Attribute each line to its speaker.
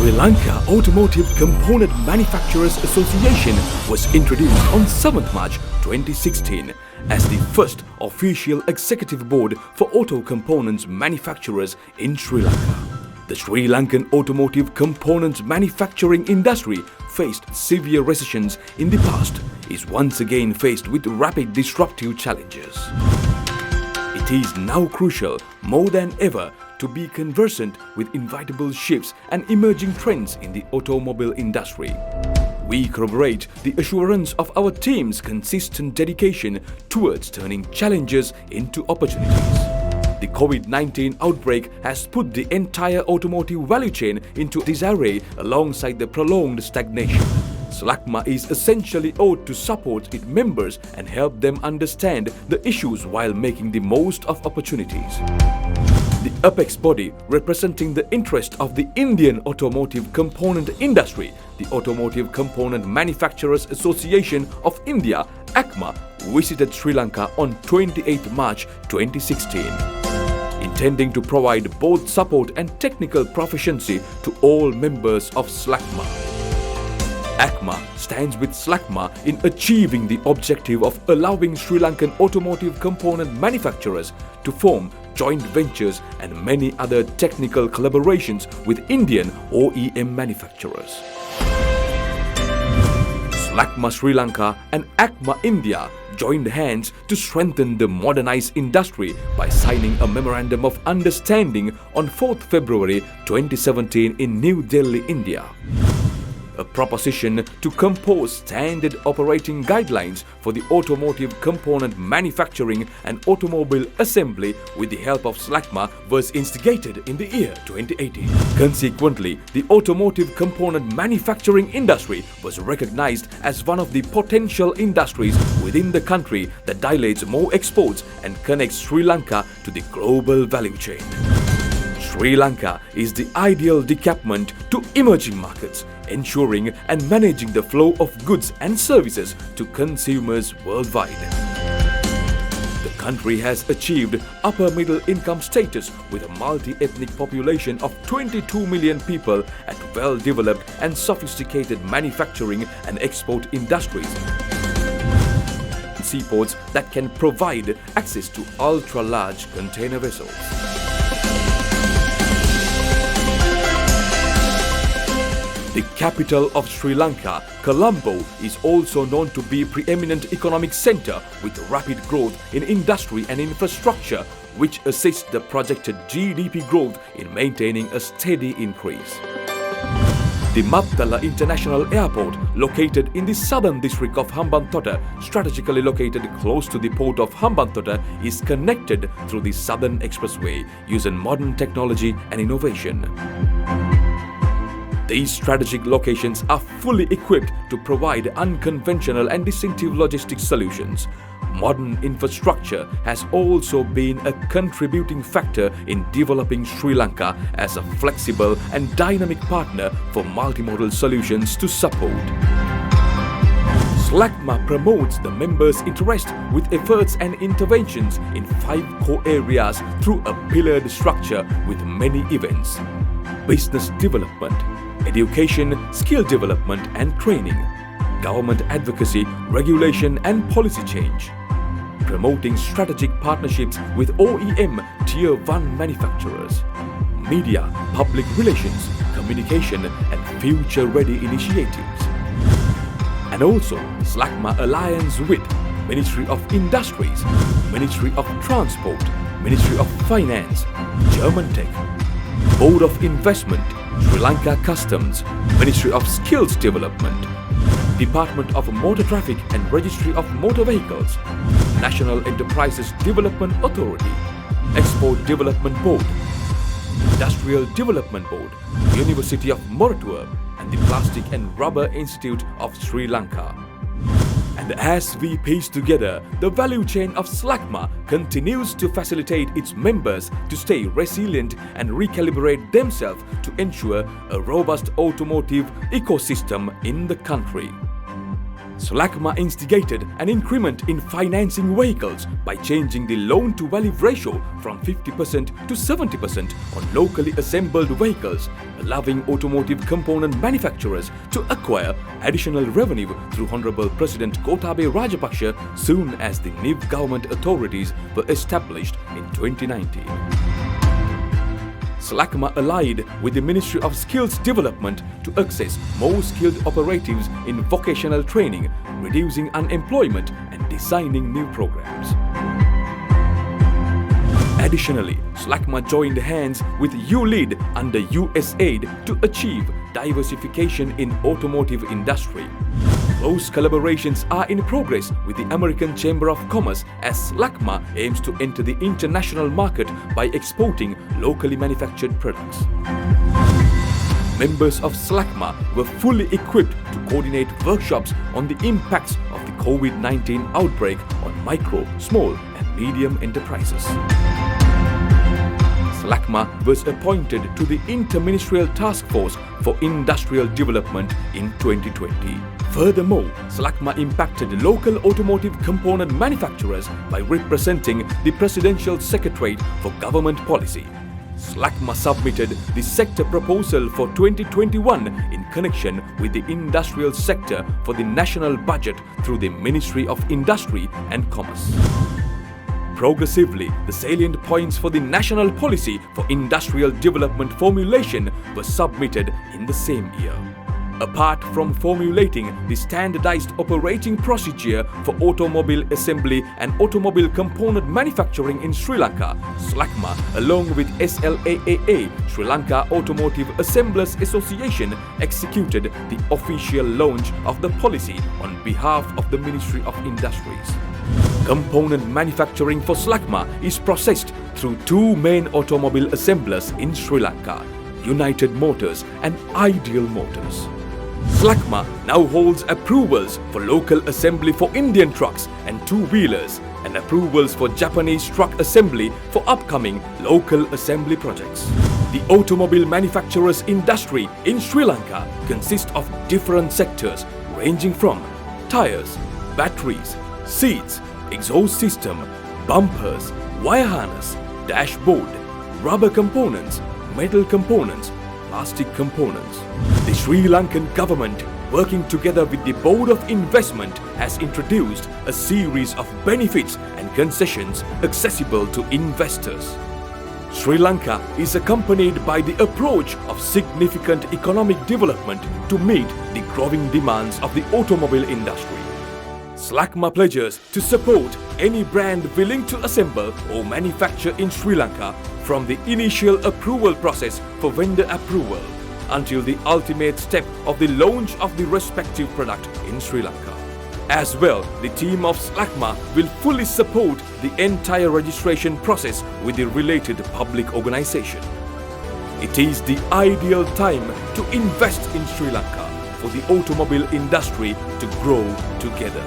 Speaker 1: Sri Lanka Automotive Component Manufacturers Association was introduced on 7th March 2016 as the first official executive board for auto components manufacturers in Sri Lanka. The Sri Lankan automotive components manufacturing industry faced severe recessions in the past, is once again faced with rapid disruptive challenges. It is now crucial, more than ever, to be conversant with inevitable shifts and emerging trends in the automobile industry. We corroborate the assurance of our team's consistent dedication towards turning challenges into opportunities. The COVID-19 outbreak has put the entire automotive value chain into disarray alongside the prolonged stagnation. SLACMA is essentially ought to support its members and help them understand the issues while making the most of opportunities. The apex body representing the interest of the Indian automotive component industry, the Automotive Component Manufacturers Association of India, SLACMA, visited Sri Lanka on 28 March 2016. Intending to provide both support and technical proficiency to all members of SLACMA. SLACMA stands with SLACMA in achieving the objective of allowing Sri Lankan automotive component manufacturers to form joint ventures and many other technical collaborations with Indian OEM manufacturers. SLACMA Sri Lanka and SLACMA India joined hands to strengthen the modernized industry by signing a Memorandum of Understanding on 4th February 2017 in New Delhi, India. A proposition to compose standard operating guidelines for the automotive component manufacturing and automobile assembly with the help of SLACMA was instigated in the year 2018. Consequently, the automotive component manufacturing industry was recognized as one of the potential industries within the country that dilates more exports and connects Sri Lanka to the global value chain. Sri Lanka is the ideal decampment to emerging markets, ensuring and managing the flow of goods and services to consumers worldwide. The country has achieved upper middle income status with a multi-ethnic population of 22 million people and well-developed and sophisticated manufacturing and export industries. Seaports that can provide access to ultra-large container vessels. The capital of Sri Lanka, Colombo, is also known to be a preeminent economic centre with rapid growth in industry and infrastructure, which assists the projected GDP growth in maintaining a steady increase. The Mattala International Airport, located in the southern district of Hambantota, strategically located close to the port of Hambantota, is connected through the Southern Expressway using modern technology and innovation. These strategic locations are fully equipped to provide unconventional and distinctive logistics solutions. Modern infrastructure has also been a contributing factor in developing Sri Lanka as a flexible and dynamic partner for multimodal solutions to support. SLACMA promotes the members' interest with efforts and interventions in 5 core areas through a pillared structure with many events: business development, education, skill development and training, government advocacy, regulation and policy change, promoting strategic partnerships with OEM Tier 1 manufacturers, media, public relations, communication and future-ready initiatives. And also SLACMA alliance with Ministry of Industries, Ministry of Transport, Ministry of Finance, German Tech, Board of Investment, Sri Lanka Customs, Ministry of Skills Development, Department of Motor Traffic and Registry of Motor Vehicles, National Enterprises Development Authority, Export Development Board, Industrial Development Board, University of Moratuwa and the Plastic and Rubber Institute of Sri Lanka. And as we piece together, the value chain of SLACMA continues to facilitate its members to stay resilient and recalibrate themselves to ensure a robust automotive ecosystem in the country. SLACMA instigated an increment in financing vehicles by changing the loan-to-value ratio from 50% to 70% on locally assembled vehicles, allowing automotive component manufacturers to acquire additional revenue through Honorable President Gotabaya Rajapaksa soon as the new government authorities were established in 2019. SLACMA allied with the Ministry of Skills Development to access more skilled operatives in vocational training, reducing unemployment and designing new programs. Additionally, SLACMA joined hands with ULEAD under USAID to achieve diversification in automotive industry. Close collaborations are in progress with the American Chamber of Commerce as SLACMA aims to enter the international market by exporting locally manufactured products. Members of SLACMA were fully equipped to coordinate workshops on the impacts of the COVID-19 outbreak on micro, small and medium enterprises. SLACMA was appointed to the Interministerial Task Force for Industrial Development in 2020. Furthermore, SLACMA impacted local automotive component manufacturers by representing the Presidential Secretariat for Government Policy. SLACMA submitted the sector proposal for 2021 in connection with the industrial sector for the national budget through the Ministry of Industry and Commerce. Progressively, the salient points for the national policy for industrial development formulation were submitted in the same year. Apart from formulating the standardized operating procedure for automobile assembly and automobile component manufacturing in Sri Lanka, SLACMA, along with SLAAA, Sri Lanka Automotive Assemblers Association, executed the official launch of the policy on behalf of the Ministry of Industries. Component manufacturing for SLACMA is processed through two main automobile assemblers in Sri Lanka, United Motors and Ideal Motors. SLACMA now holds approvals for local assembly for Indian trucks and two-wheelers and approvals for Japanese truck assembly for upcoming local assembly projects. The automobile manufacturers industry in Sri Lanka consists of different sectors ranging from tires, batteries, seats, exhaust system, bumpers, wire harness, dashboard, rubber components, metal components, plastic components. The Sri Lankan government, working together with the Board of Investment, has introduced a series of benefits and concessions accessible to investors. Sri Lanka is accompanied by the approach of significant economic development to meet the growing demands of the automobile industry. SLACMA pledges to support any brand willing to assemble or manufacture in Sri Lanka from the initial approval process for vendor approval until the ultimate step of the launch of the respective product in Sri Lanka. As well, the team of SLACMA will fully support the entire registration process with the related public organization. It is the ideal time to invest in Sri Lanka for the automobile industry to grow together.